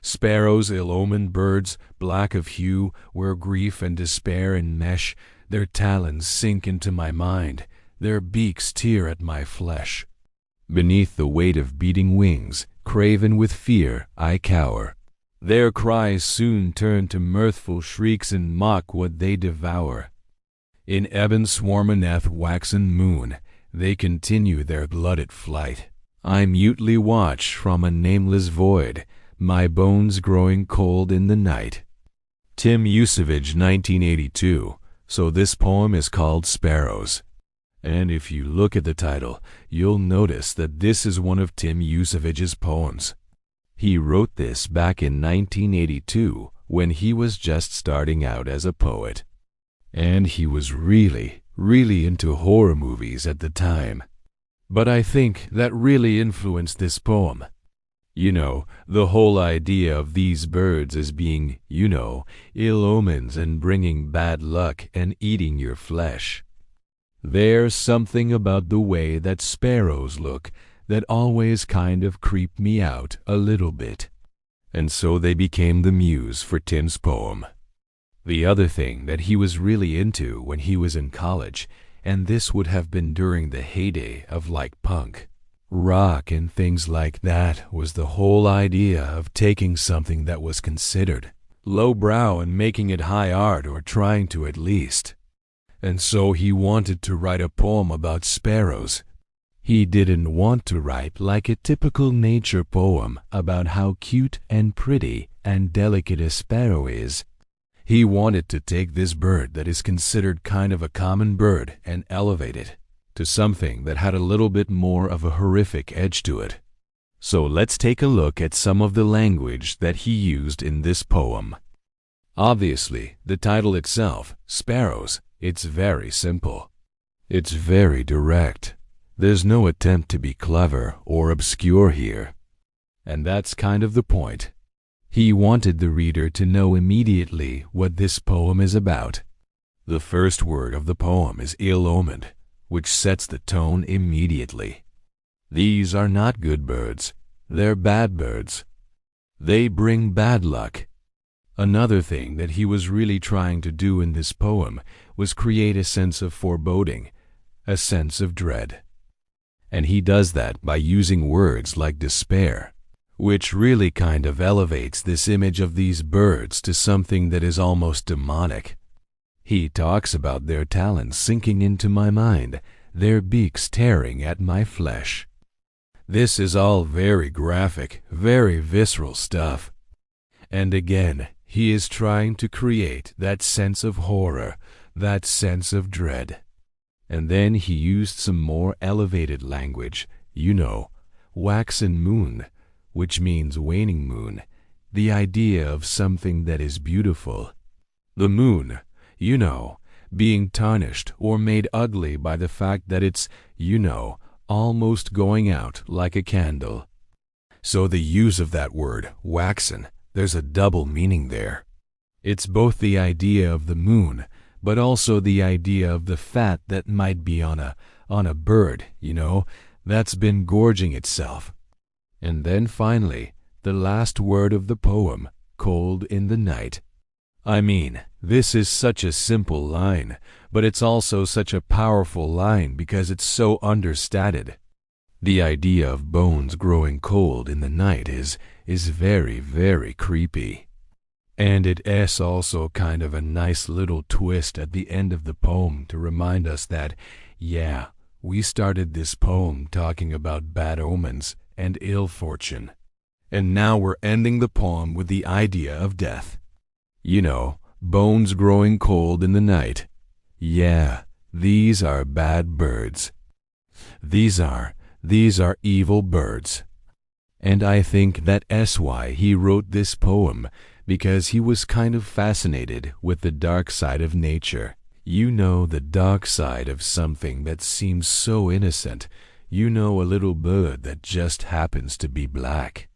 Sparrows, ill-omened birds, black of hue, where grief and despair enmesh, their talons sink into my mind, their beaks tear at my flesh. Beneath the weight of beating wings, craven with fear, I cower. Their cries soon turn to mirthful shrieks and mock what they devour. In ebon swarmaneth waxen moon, they continue their blooded flight. I mutely watch from a nameless void, my bones growing cold in the night. Tim Usavage, 1982. So this poem is called Sparrows. And if you look at the title, you'll notice that this is one of Tim Usavage's poems. He wrote this back in 1982 when he was just starting out as a poet. And he was really into horror movies at the time. But I think that really influenced this poem. You know, the whole idea of these birds as being, ill omens and bringing bad luck and eating your flesh. There's something about the way that sparrows look that always kind of creeped me out a little bit. And so they became the muse for Tim's poem. The other thing that he was really into when he was in college, and this would have been during the heyday of punk, rock and things like that, was the whole idea of taking something that was considered lowbrow and making it high art, or trying to at least. And so he wanted to write a poem about sparrows. He didn't want to write like a typical nature poem about how cute and pretty and delicate a sparrow is. He wanted to take this bird that is considered kind of a common bird and elevate it to something that had a little bit more of a horrific edge to it. So let's take a look at some of the language that he used in this poem. Obviously, the title itself, Sparrows, it's very simple. It's very direct. There's no attempt to be clever or obscure here. And that's kind of the point. He wanted the reader to know immediately what this poem is about. The first word of the poem is ill-omened, which sets the tone immediately. These are not good birds. They're bad birds. They bring bad luck. Another thing that he was really trying to do in this poem was create a sense of foreboding, a sense of dread. And he does that by using words like despair, which really kind of elevates this image of these birds to something that is almost demonic. He talks about their talons sinking into my mind, their beaks tearing at my flesh. This is all very graphic, very visceral stuff. And again, he is trying to create that sense of horror, that sense of dread. And then he used some more elevated language, waxen moon, which means waning moon, the idea of something that is beautiful. The moon, being tarnished or made ugly by the fact that it's, almost going out like a candle. So the use of that word, waxen, there's a double meaning there. It's both the idea of the moon, but also the idea of the fat that might be on a bird, that's been gorging itself. And then finally, the last word of the poem, cold in the night. I mean, this is such a simple line, but it's also such a powerful line because it's so understated. The idea of bones growing cold in the night is very, very creepy. And it is also kind of a nice little twist at the end of the poem to remind us that, we started this poem talking about bad omens and ill fortune. And now we're ending the poem with the idea of death. Bones growing cold in the night. Yeah, these are bad birds. These are evil birds. And I think that's why he wrote this poem, because he was kind of fascinated with the dark side of nature. The dark side of something that seems so innocent. A little bird that just happens to be black.